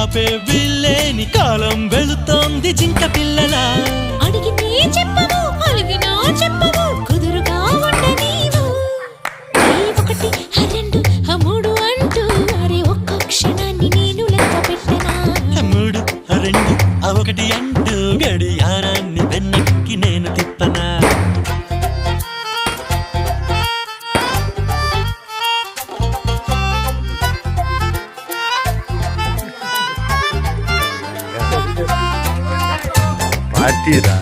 ఆపే వీల్లేని కాలం వెళుతోంది జింక పిల్లలా. అడిగితే చెప్పవు అలిగినా చెప్పవు కుదురుగా ఉండనీవు. ఒకటి రెండు మూడు అంటూ అరే ఒక్క క్షణాన్ని నేను లెక్క పెట్టనా. 3 2 1 అంటూ గడియారాన్ని వెనక్కి నేను తిప్పనా. పార్టీరా